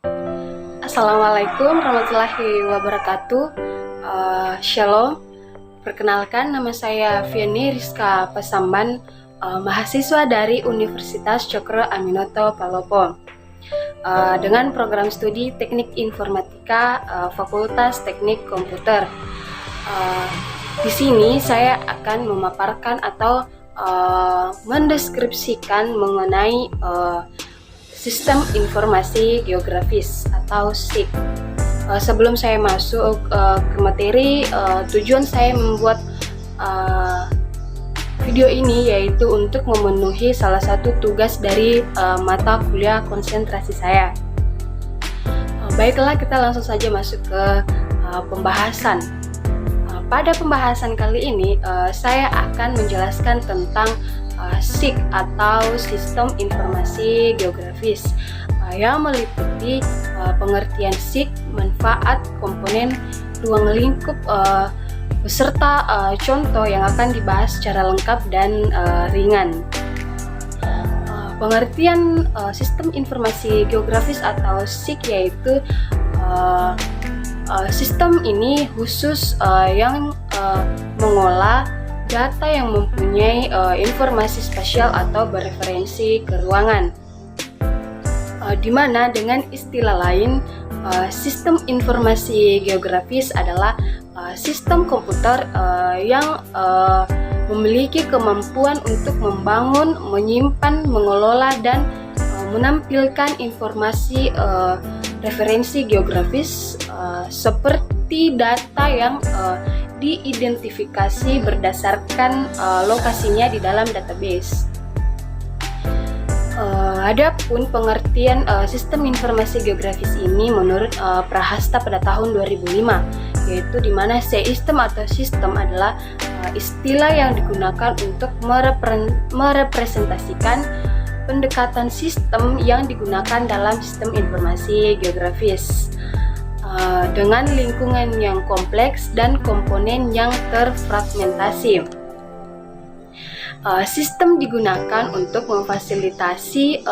Assalamualaikum warahmatullahi wabarakatuh. Shalom. Perkenalkan, nama saya Vianney Rizka Pasamban, mahasiswa dari Universitas Cokro Aminoto Palopo, dengan program studi Teknik Informatika, Fakultas Teknik Komputer. Di sini saya akan memaparkan atau mendeskripsikan mengenai Sistem Informasi Geografis atau SIG. Sebelum saya masuk ke materi, tujuan saya membuat video ini yaitu untuk memenuhi salah satu tugas dari mata kuliah konsentrasi saya. Baiklah, kita langsung saja masuk ke pembahasan. Pada pembahasan kali ini, saya akan menjelaskan tentang SIG atau Sistem Informasi Geografis, yang meliputi pengertian SIG, manfaat, komponen, ruang lingkup, beserta contoh yang akan dibahas secara lengkap dan ringan. Pengertian Sistem Informasi Geografis atau SIG yaitu sistem ini khusus yang mengolah data yang mempunyai informasi spasial atau bereferensi ke ruangan, di mana dengan istilah lain, sistem informasi geografis adalah sistem komputer yang memiliki kemampuan untuk membangun, menyimpan, mengelola, dan menampilkan informasi referensi geografis seperti data yang diidentifikasi berdasarkan lokasinya di dalam database. Adapun pengertian sistem informasi geografis ini menurut Prahasta pada tahun 2005, yaitu di mana sistem atau sistem adalah istilah yang digunakan untuk merepresentasikan pendekatan sistem yang digunakan dalam sistem informasi geografis dengan lingkungan yang kompleks dan komponen yang terfragmentasi. Sistem digunakan untuk memfasilitasi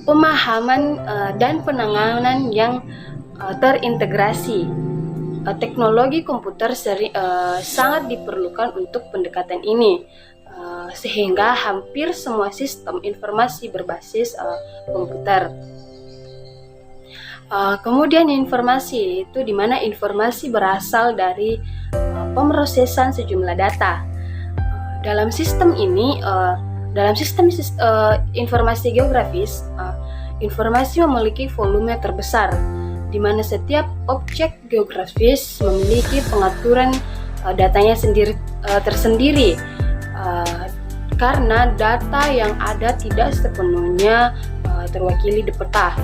pemahaman dan penanganan yang terintegrasi. Teknologi komputer sangat diperlukan untuk pendekatan ini, sehingga hampir semua sistem informasi berbasis komputer. Kemudian informasi itu di mana informasi berasal dari pemrosesan sejumlah data. Dalam sistem ini, dalam sistem informasi geografis, informasi memiliki volume terbesar, di mana setiap objek geografis memiliki pengaturan datanya tersendiri, karena data yang ada tidak sepenuhnya terwakili di peta.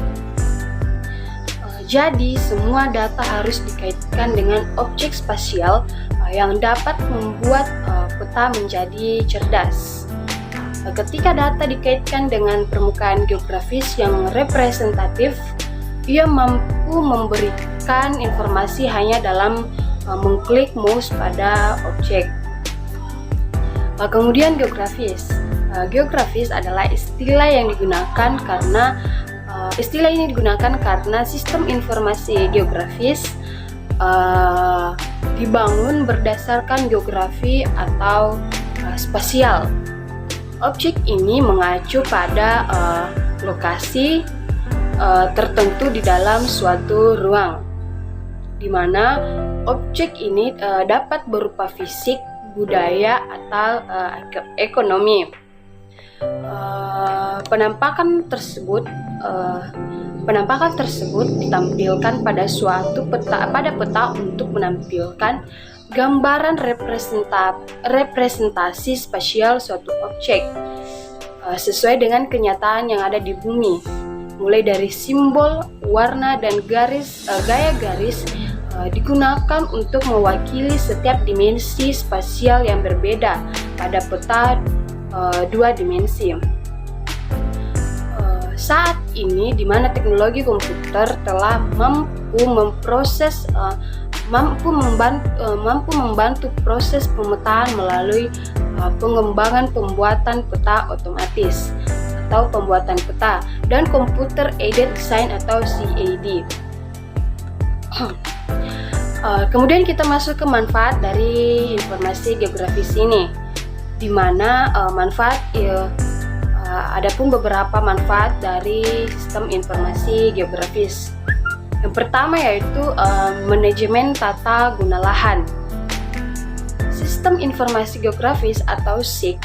Jadi, semua data harus dikaitkan dengan objek spasial yang dapat membuat peta menjadi cerdas. Ketika data dikaitkan dengan permukaan geografis yang representatif, ia mampu memberikan informasi hanya dalam mengklik mouse pada objek. Kemudian geografis. Geografis adalah istilah yang digunakan karena istilah ini digunakan karena sistem informasi geografis dibangun berdasarkan geografi atau spasial. Objek ini mengacu pada lokasi tertentu di dalam suatu ruang, di mana objek ini dapat berupa fisik, budaya, atau ekonomi. Penampakan tersebut ditampilkan pada suatu peta untuk menampilkan gambaran representasi spasial suatu objek sesuai dengan kenyataan yang ada di bumi, mulai dari simbol, warna, dan gaya garis digunakan untuk mewakili setiap dimensi spasial yang berbeda pada peta dua dimensi. Saat ini, di mana teknologi komputer telah mampu membantu proses pemetaan melalui pengembangan pembuatan peta otomatis atau pembuatan peta, dan Computer Aided Design atau CAD. Kemudian kita masuk ke manfaat dari informasi geografis ini, di mana adapun beberapa manfaat dari sistem informasi geografis. Yang pertama yaitu manajemen tata guna lahan. Sistem informasi geografis atau SIG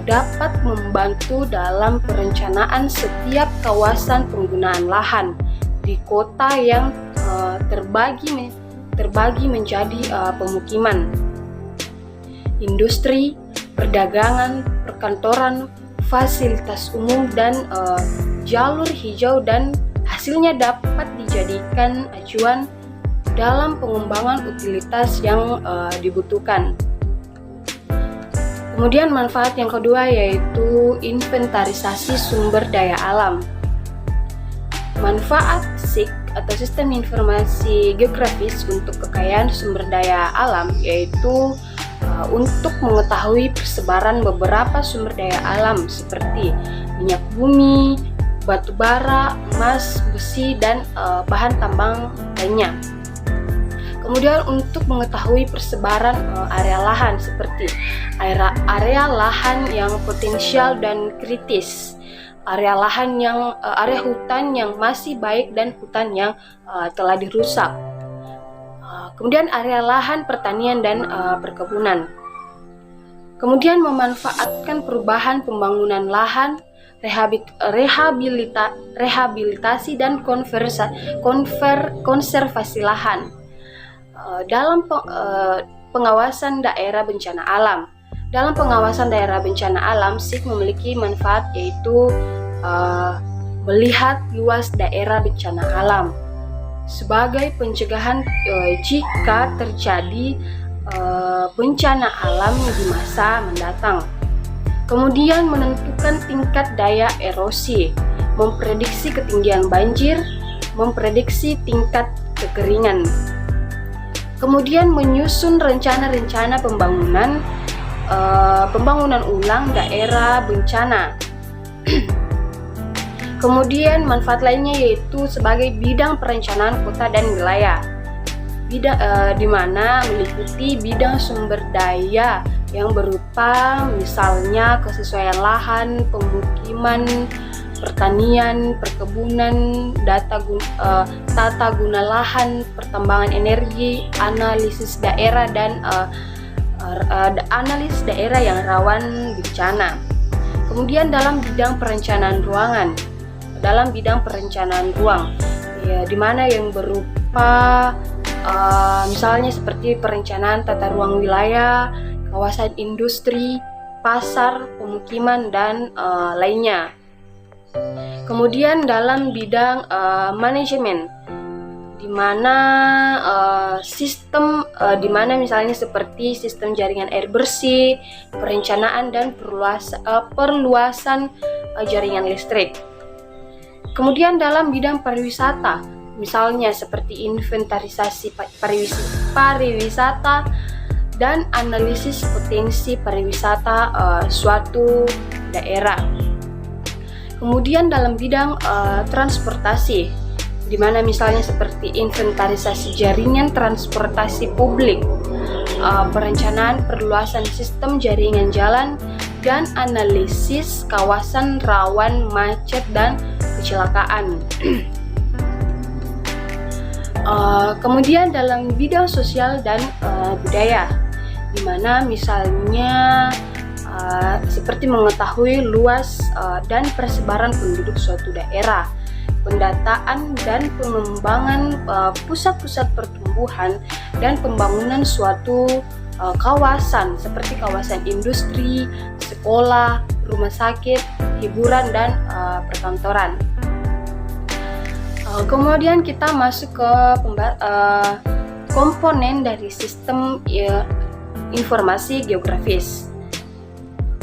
dapat membantu dalam perencanaan setiap kawasan penggunaan lahan di kota yang terbagi menjadi pemukiman, industri, perdagangan, perkantoran, fasilitas umum, dan jalur hijau, dan hasilnya dapat dijadikan acuan dalam pengembangan utilitas yang dibutuhkan. Kemudian manfaat yang kedua yaitu inventarisasi sumber daya alam. Manfaat SIG atau Sistem Informasi Geografis untuk kekayaan sumber daya alam yaitu untuk mengetahui persebaran beberapa sumber daya alam seperti minyak bumi, batu bara, emas, besi, dan bahan tambang lainnya. Kemudian untuk mengetahui persebaran area lahan seperti area lahan yang potensial dan kritis, area hutan yang masih baik dan hutan yang telah dirusak. Kemudian area lahan pertanian dan perkebunan. Kemudian memanfaatkan perubahan pembangunan lahan, rehabilitasi dan konservasi lahan. Dalam pengawasan daerah bencana alam. Dalam pengawasan daerah bencana alam, SIG memiliki manfaat yaitu melihat luas daerah bencana alam sebagai pencegahan jika terjadi bencana alam di masa mendatang. Kemudian menentukan tingkat daya erosi, memprediksi ketinggian banjir, memprediksi tingkat kekeringan. Kemudian menyusun rencana-rencana pembangunan ulang daerah bencana. Kemudian manfaat lainnya yaitu sebagai bidang perencanaan kota dan wilayah, di mana meliputi bidang sumber daya yang berupa misalnya kesesuaian lahan, pemukiman, pertanian, perkebunan, tata guna lahan, pertambangan energi, analisis daerah, dan analis daerah yang rawan bencana. Kemudian dalam bidang perencanaan ruang, di mana yang berupa misalnya seperti perencanaan tata ruang wilayah, kawasan industri, pasar, pemukiman, dan lainnya. Kemudian dalam bidang manajemen, di mana misalnya seperti sistem jaringan air bersih, perencanaan dan perluasan jaringan listrik. Kemudian dalam bidang pariwisata, misalnya seperti inventarisasi pariwisata dan analisis potensi pariwisata suatu daerah. Kemudian dalam bidang transportasi, di mana misalnya seperti inventarisasi jaringan transportasi publik, perencanaan perluasan sistem jaringan jalan, dan analisis kawasan rawan macet dan kecelakaan. Kemudian dalam bidang sosial dan budaya, di mana misalnya seperti mengetahui luas dan persebaran penduduk suatu daerah, pendataan dan pengembangan pusat-pusat pertumbuhan dan pembangunan suatu kawasan seperti kawasan industri, sekolah, rumah sakit, hiburan, dan perkantoran. Kemudian kita masuk ke komponen dari sistem informasi geografis.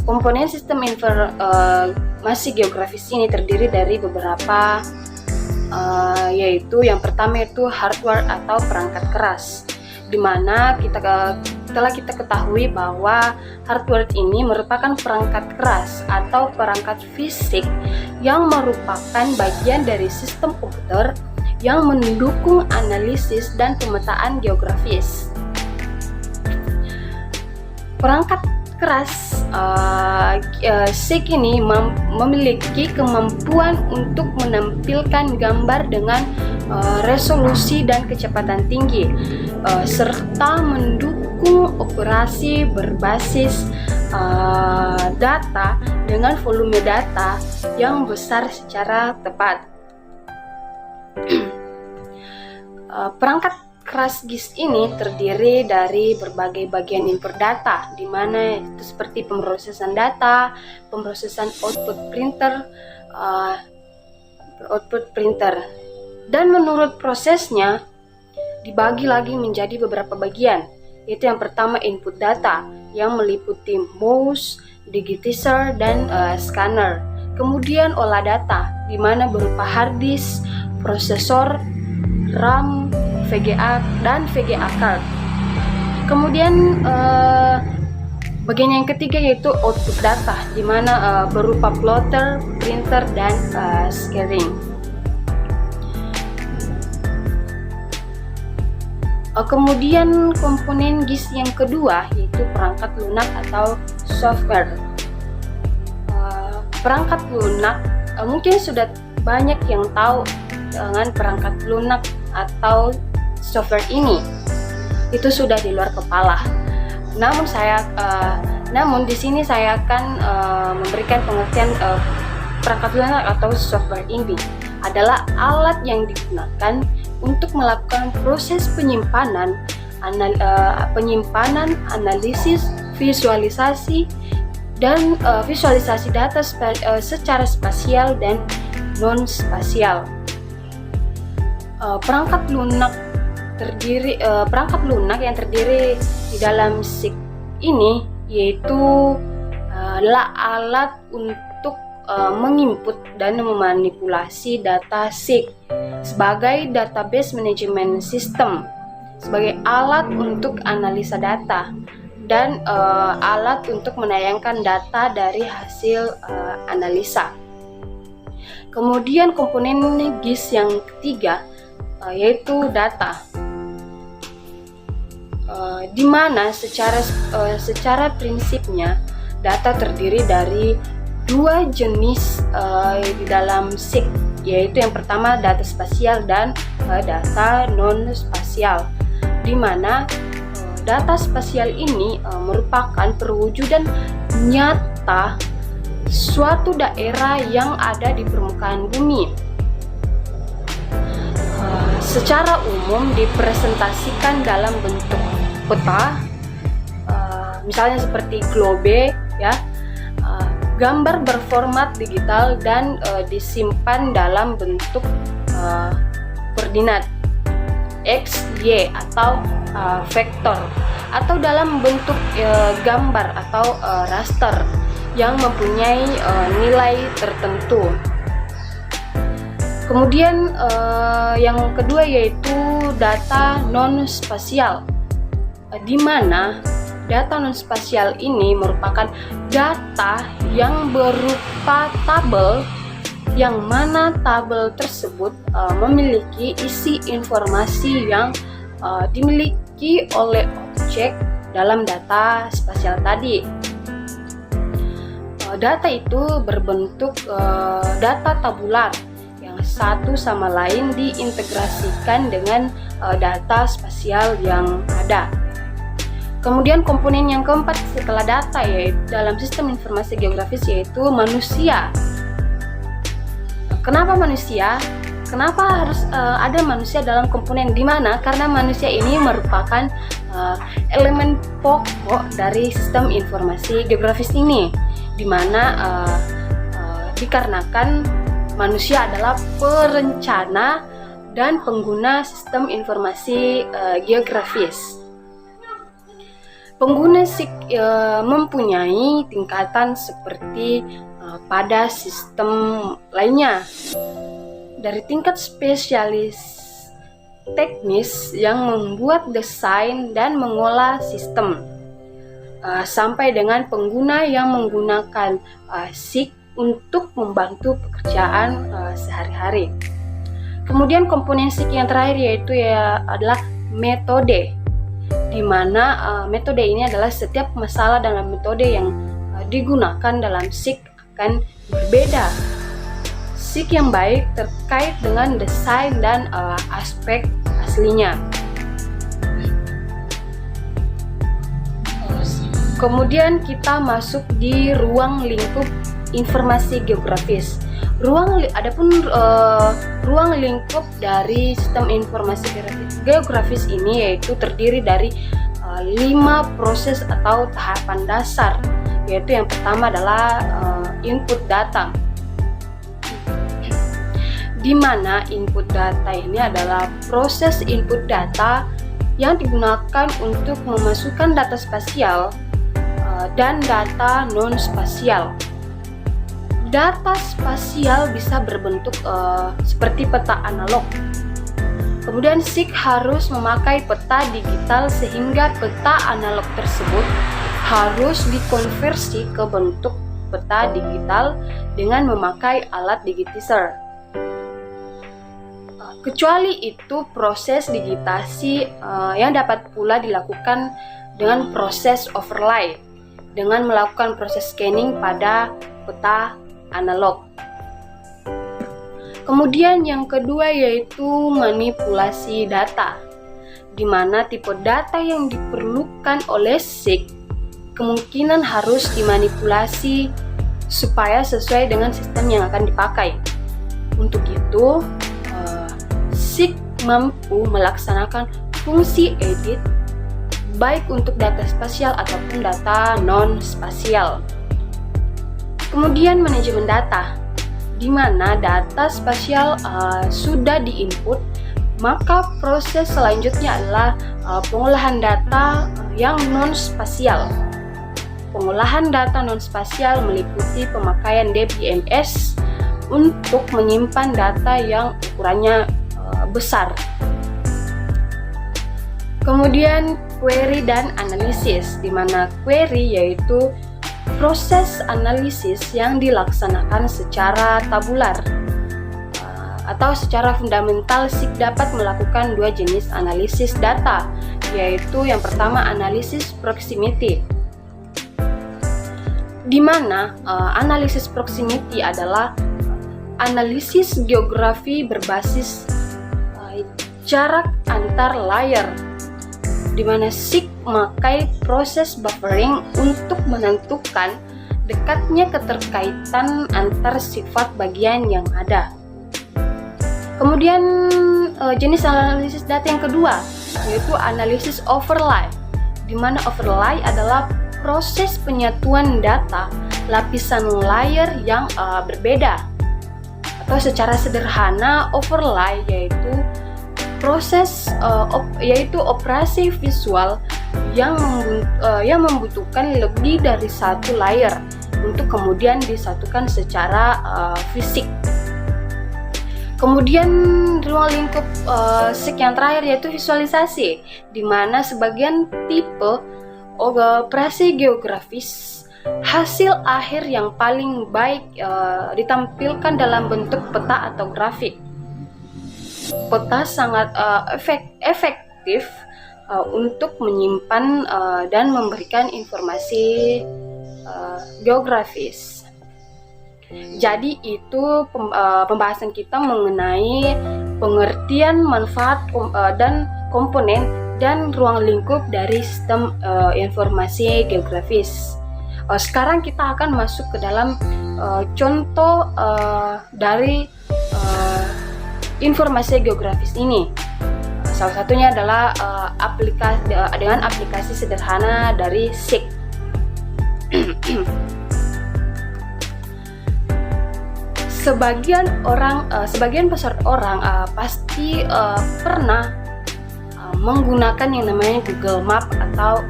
Komponen sistem informasi geografis ini terdiri dari beberapa, yaitu yang pertama itu hardware atau perangkat keras, di mana setelah kita ketahui bahwa hardware ini merupakan perangkat keras atau perangkat fisik yang merupakan bagian dari sistem komputer yang mendukung analisis dan pemetaan geografis. Perangkat keras SIG ini memiliki kemampuan untuk menampilkan gambar dengan resolusi dan kecepatan tinggi, serta mendukung operasi berbasis data dengan volume data yang besar secara tepat. Perangkat keras GIS ini terdiri dari berbagai bagian input data, di mana itu seperti pemrosesan data, pemrosesan output printer, dan menurut prosesnya dibagi lagi menjadi beberapa bagian, yaitu yang pertama input data yang meliputi mouse, digitizer, dan scanner. Kemudian olah data, di mana berupa hard disk, prosesor, RAM, VGA, dan VGA card. Kemudian bagian yang ketiga yaitu output data, di mana berupa plotter, printer, dan scaling. Kemudian komponen GIS yang kedua yaitu perangkat lunak atau software. Perangkat lunak mungkin sudah banyak yang tahu dengan perangkat lunak atau software ini, itu sudah di luar kepala. Namun di sini saya akan memberikan pengertian perangkat lunak atau software ini adalah alat yang digunakan untuk melakukan proses penyimpanan, analisis, visualisasi, dan visualisasi data secara spasial dan non-spasial. Perangkat lunak yang terdiri di dalam SIG ini yaitu adalah alat untuk menginput dan memanipulasi data SIG sebagai database management system, sebagai alat untuk analisa data, dan alat untuk menayangkan data dari hasil analisa. Kemudian komponen GIS yang ketiga yaitu data, di mana secara prinsipnya data terdiri dari dua jenis di dalam SIG, yaitu yang pertama data spasial dan data non spasial, di mana data spasial ini merupakan perwujudan nyata suatu daerah yang ada di permukaan bumi. Secara umum dipresentasikan dalam bentuk peta, misalnya seperti globe, ya, gambar berformat digital dan disimpan dalam bentuk koordinat X, Y atau vektor, atau dalam bentuk gambar atau raster yang mempunyai nilai tertentu. Kemudian yang kedua yaitu data non-spasial, di mana data non-spasial ini merupakan data yang berupa tabel, yang mana tabel tersebut memiliki isi informasi yang dimiliki oleh objek dalam data spasial tadi. Data itu berbentuk data tabular yang satu sama lain diintegrasikan dengan data spasial yang ada. Kemudian komponen yang keempat setelah data yaitu dalam sistem informasi geografis yaitu manusia. Kenapa manusia? Kenapa harus ada manusia dalam komponen, di mana? Karena manusia ini merupakan elemen pokok dari sistem informasi geografis ini, di mana dikarenakan manusia adalah perencana dan pengguna sistem informasi geografis. Pengguna SIG mempunyai tingkatan seperti pada sistem lainnya, dari tingkat spesialis teknis yang membuat desain dan mengolah sistem, sampai dengan pengguna yang menggunakan SIG untuk membantu pekerjaan sehari-hari. Kemudian komponen SIG yang terakhir yaitu adalah metode, di mana metode ini adalah setiap masalah dalam metode yang digunakan dalam SIG akan berbeda. SIG yang baik terkait dengan desain dan aspek aslinya. Kemudian kita masuk di ruang lingkup informasi geografis. Ruang lingkup dari sistem informasi geografis ini yaitu terdiri dari 5 proses atau tahapan dasar, yaitu yang pertama adalah input data, di mana input data ini adalah proses input data yang digunakan untuk memasukkan data spasial dan data non-spasial. Data spasial bisa berbentuk seperti peta analog. Kemudian SIG harus memakai peta digital sehingga peta analog tersebut harus dikonversi ke bentuk peta digital dengan memakai alat digitizer. Kecuali itu, proses digitasi yang dapat pula dilakukan dengan proses overlay, dengan melakukan proses scanning pada peta analog. Kemudian yang kedua yaitu manipulasi data, di mana tipe data yang diperlukan oleh SIG kemungkinan harus dimanipulasi supaya sesuai dengan sistem yang akan dipakai. Untuk itu, SIG mampu melaksanakan fungsi edit baik untuk data spasial ataupun data non-spasial. Kemudian manajemen data, di mana data spasial sudah diinput, maka proses selanjutnya adalah pengolahan data yang non-spasial. Pengolahan data non-spasial meliputi pemakaian DBMS untuk menyimpan data yang ukurannya besar. Kemudian query dan analisis, di mana query yaitu proses analisis yang dilaksanakan secara tabular atau secara fundamental. SIG dapat melakukan 2 jenis analisis data, yaitu yang pertama analisis proximity, di mana analisis proximity adalah analisis geografi berbasis jarak antar layer, di mana SIG memakai proses buffering untuk menentukan dekatnya keterkaitan antar sifat bagian yang ada. Kemudian jenis analisis data yang kedua yaitu analisis overlay, di mana overlay adalah proses penyatuan data lapisan layer yang berbeda, atau secara sederhana overlay yaitu proses yaitu operasi visual yang membutuhkan lebih dari satu layer untuk kemudian disatukan secara fisik. Kemudian ruang lingkup SIG yang terakhir yaitu visualisasi, di mana sebagian tipe operasi geografis hasil akhir yang paling baik ditampilkan dalam bentuk peta atau grafik. Peta sangat efektif untuk menyimpan dan memberikan informasi geografis. Jadi itu pembahasan kita mengenai pengertian manfaat dan komponen dan ruang lingkup dari sistem informasi geografis. Sekarang kita akan masuk ke dalam contoh dari informasi geografis ini. Salah satunya adalah dengan aplikasi sederhana dari SIG. Sebagian besar orang pasti pernah menggunakan yang namanya Google Map atau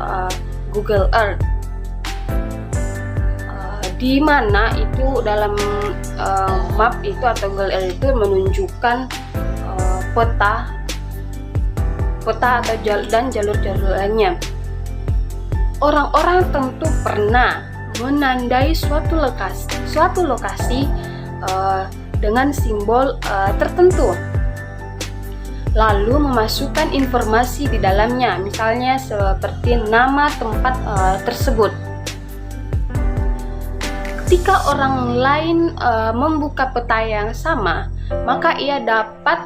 Google Earth, di mana itu dalam map itu atau Google Earth itu menunjukkan peta peta atau dan jalur-jalur lainnya. Orang-orang tentu pernah menandai suatu lokasi dengan simbol tertentu, lalu memasukkan informasi di dalamnya, misalnya seperti nama tempat tersebut. Ketika orang lain membuka peta yang sama, maka ia dapat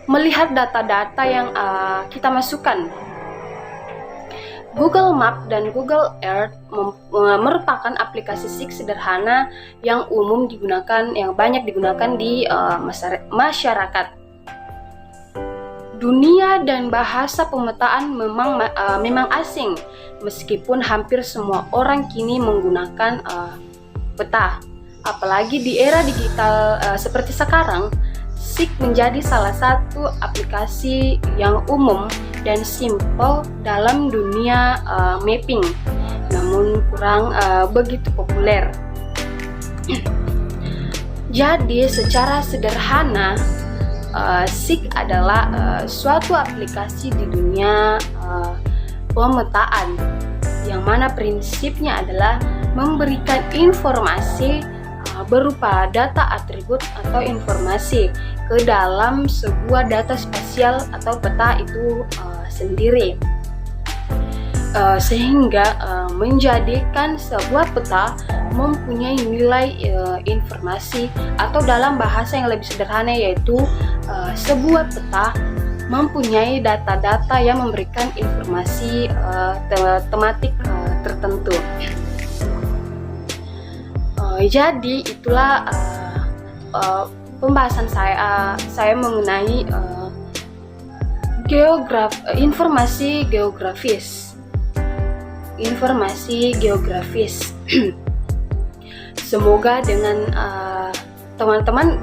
melihat data-data yang kita masukkan. Google Map dan Google Earth merupakan aplikasi SIG sederhana yang banyak digunakan di masyarakat. Dunia dan bahasa pemetaan memang asing, meskipun hampir semua orang kini menggunakan peta. Apalagi di era digital seperti sekarang, SIG menjadi salah satu aplikasi yang umum dan simple dalam dunia mapping, namun kurang begitu populer. Jadi secara sederhana, SIG adalah suatu aplikasi di dunia pemetaan, yang mana prinsipnya adalah memberikan informasi berupa data atribut atau informasi ke dalam sebuah data spasial atau peta itu sendiri, sehingga menjadikan sebuah peta mempunyai nilai informasi, atau dalam bahasa yang lebih sederhana yaitu sebuah peta mempunyai data-data yang memberikan informasi tematik tertentu. Jadi itulah pembahasan saya mengenai informasi geografis. Semoga dengan teman-teman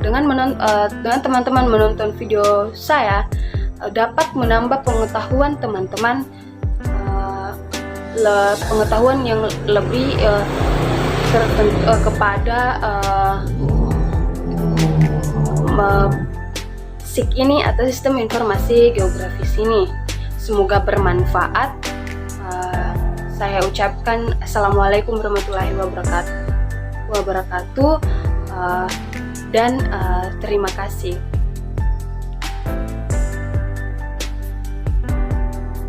menonton video saya dapat menambah pengetahuan teman-teman, pengetahuan yang lebih kepada SIG ini atau sistem informasi geografis ini. Semoga bermanfaat. Saya ucapkan Assalamualaikum warahmatullahi wabarakatuh dan terima kasih.